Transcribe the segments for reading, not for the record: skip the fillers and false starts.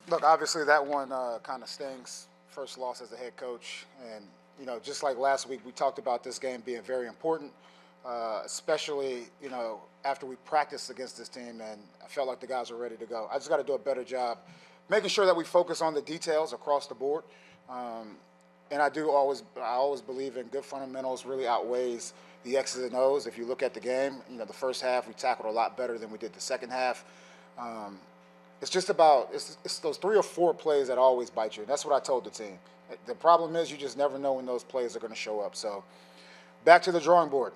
Look, obviously that one kind of stings. First loss as a head coach, and just like last week, we talked about this game being very important, especially after we practiced against this team, and I felt like the guys were ready to go. I just got to do a better job making sure that we focus on the details across the board. And I always believe in good fundamentals really outweighs the X's and O's. If you look at the game, the first half we tackled a lot better than we did the second half. It's just about it's those 3 or 4 plays that always bite you. And that's what I told the team. The problem is you just never know when those plays are going to show up. So back to the drawing board.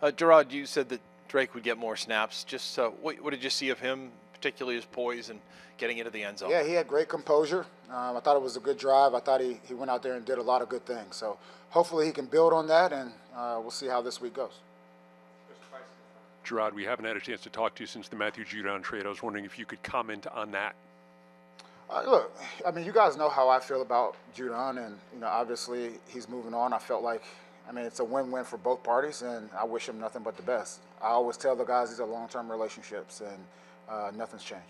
Jerod, you said that Drake would get more snaps. Just what did you see of him, particularly his poise and getting into the end zone? Yeah, he had great composure. I thought it was a good drive. I thought he went out there and did a lot of good things. So hopefully he can build on that, and we'll see how this week goes. Jerod, we haven't had a chance to talk to you since the Matthew Judon trade. I was wondering if you could comment on that. Look, I mean, you guys know how I feel about Judon, and obviously he's moving on. I felt like, it's a win-win for both parties, and I wish him nothing but the best. I always tell the guys these are long-term relationships, and nothing's changed.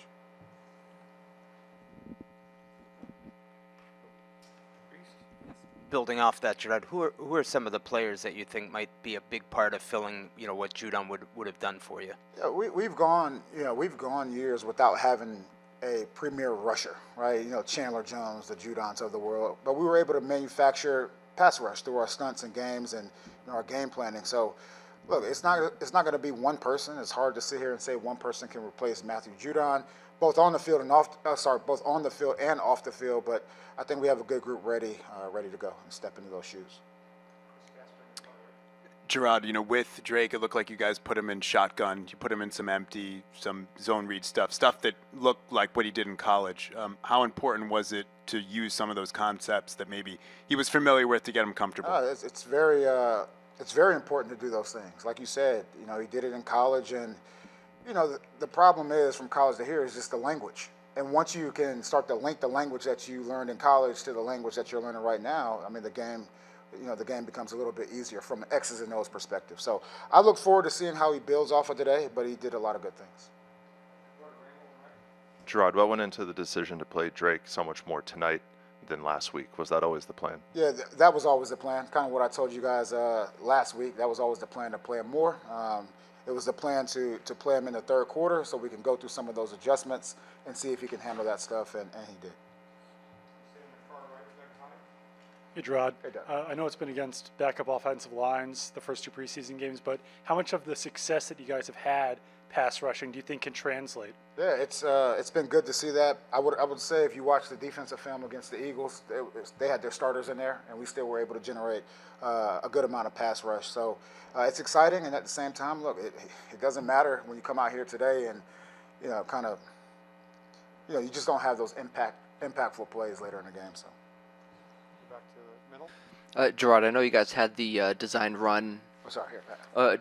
Building off that, Jerod, who are some of the players that you think might be a big part of filling, what Judon would have done for you? Yeah, we've gone years without having a premier rusher, right? Chandler Jones, the Judons of the world, but we were able to manufacture pass rush through our stunts and games and our game planning. So, look, it's not going to be one person. It's hard to sit here and say one person can replace Matthew Judon, both on the field and both on the field and off the field. But I think we have a good group ready to go and step into those shoes. Jerod, with Drake, it looked like you guys put him in shotgun. You put him in some zone read stuff that looked like what he did in college. How important was it to use some of those concepts that maybe he was familiar with to get him comfortable? It's very important to do those things. Like you said, he did it in college, and the problem is from college to here is just the language. And once you can start to link the language that you learned in college to the language that you're learning right now, the game becomes a little bit easier from an X's and O's perspective. So I look forward to seeing how he builds off of today, but he did a lot of good things. Jerod, what went into the decision to play Drake so much more tonight than last week? Was that always the plan? Yeah, that was always the plan. Kind of what I told you guys last week. That was always the plan, to play him more. It was the plan to play him in the third quarter so we can go through some of those adjustments and see if he can handle that stuff, and he did. Hey, Jerod. Hey, I know it's been against backup offensive lines the first 2 preseason games, but how much of the success that you guys have had pass rushing do you think can translate? Yeah, it's been good to see that. I would say if you watch the defensive film against the Eagles, they had their starters in there, and we still were able to generate a good amount of pass rush. So it's exciting, and at the same time, look, it doesn't matter when you come out here today and you just don't have those impactful plays later in the game. So. Jerod, I know you guys had the design run.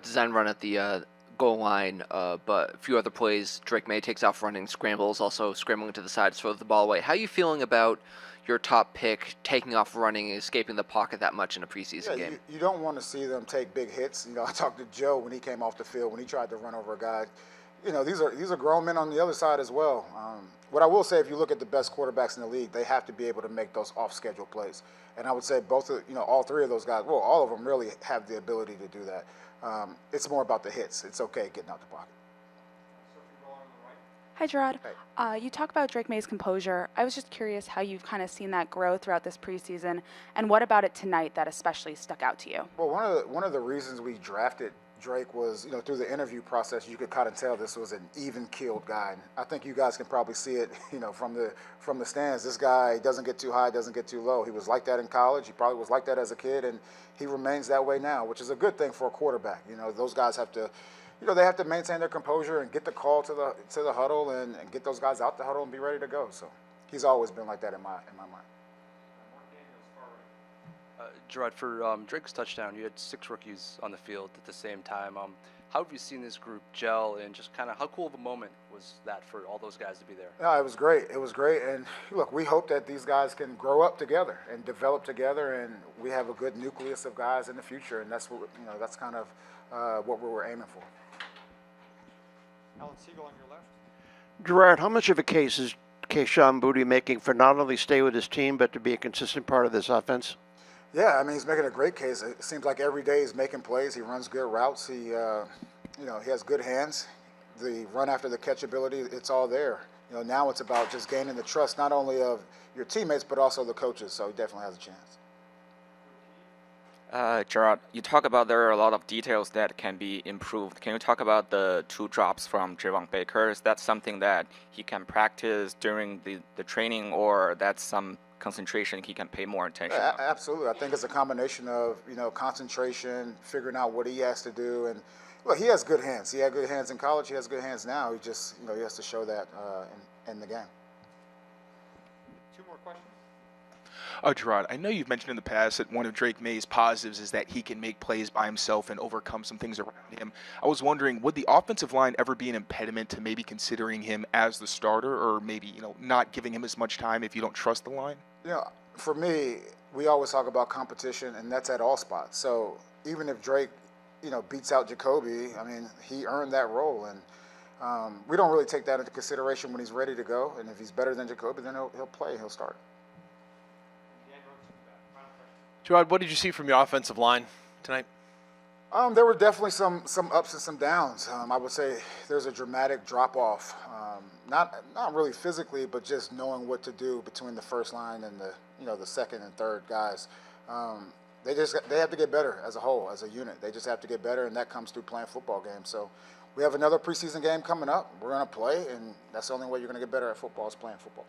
Design run at the goal line, but a few other plays. Drake Maye takes off running, scrambles, also scrambling to the side, throws the ball away. How are you feeling about your top pick taking off running and escaping the pocket that much in a preseason game? You don't want to see them take big hits. I talked to Joe when he came off the field, when he tried to run over a guy. These are grown men on the other side as well. What I will say, if you look at the best quarterbacks in the league, they have to be able to make those off-schedule plays. And I would say all 3 of those guys, well, all of them really have the ability to do that. It's more about the hits. It's okay getting out the pocket. Hi, Jerod. Hey. You talk about Drake Maye's composure. I was just curious how you've kind of seen that grow throughout this preseason, and what about it tonight that especially stuck out to you? Well, one of the reasons we drafted Drake was, through the interview process, you could kind of tell this was an even-keeled guy. And I think you guys can probably see it, from the stands. This guy doesn't get too high, doesn't get too low. He was like that in college. He probably was like that as a kid, and he remains that way now, which is a good thing for a quarterback. Those guys have to, they have to maintain their composure and get the call to the huddle and get those guys out the huddle and be ready to go. So he's always been like that in my mind. Jerod, for Drake's touchdown, you had 6 rookies on the field at the same time. How have you seen this group gel, and just kind of how cool of a moment was that for all those guys to be there? Yeah, it was great. It was great. And look, we hope that these guys can grow up together and develop together, and we have a good nucleus of guys in the future. And that's what that's kind of what we were aiming for. Alan Siegel on your left. Jerod, how much of a case is Kayshon Boutte making for not only stay with his team, but to be a consistent part of this offense? Yeah, I mean, he's making a great case. It seems like every day he's making plays. He runs good routes. He has good hands. The run after the catch ability, it's all there. Now it's about just gaining the trust not only of your teammates but also the coaches. So he definitely has a chance. Jerod, you talk about there are a lot of details that can be improved. Can you talk about the 2 drops from Javon Baker? Is that something that he can practice during the training, or that's some concentration he can pay more attention on? Absolutely. I think it's a combination of, concentration, figuring out what he has to do. And, look, he has good hands. He had good hands in college. He has good hands now. He just, he has to show that in the game. 2 more questions. Jerod, I know you've mentioned in the past that one of Drake Maye's positives is that he can make plays by himself and overcome some things around him. I was wondering, would the offensive line ever be an impediment to maybe considering him as the starter, or maybe, not giving him as much time if you don't trust the line? For me, we always talk about competition, and that's at all spots. So even if Drake, beats out Jacoby, I mean, he earned that role. And we don't really take that into consideration when he's ready to go. And if he's better than Jacoby, then he'll play, he'll start. Jerod, what did you see from your offensive line tonight? There were definitely some ups and some downs. I would say there's a dramatic drop off, not really physically, but just knowing what to do between the first line and the second and third guys. They have to get better as a whole, as a unit. They just have to get better, and that comes through playing football games. So we have another preseason game coming up. We're going to play, and that's the only way you're going to get better at football is playing football.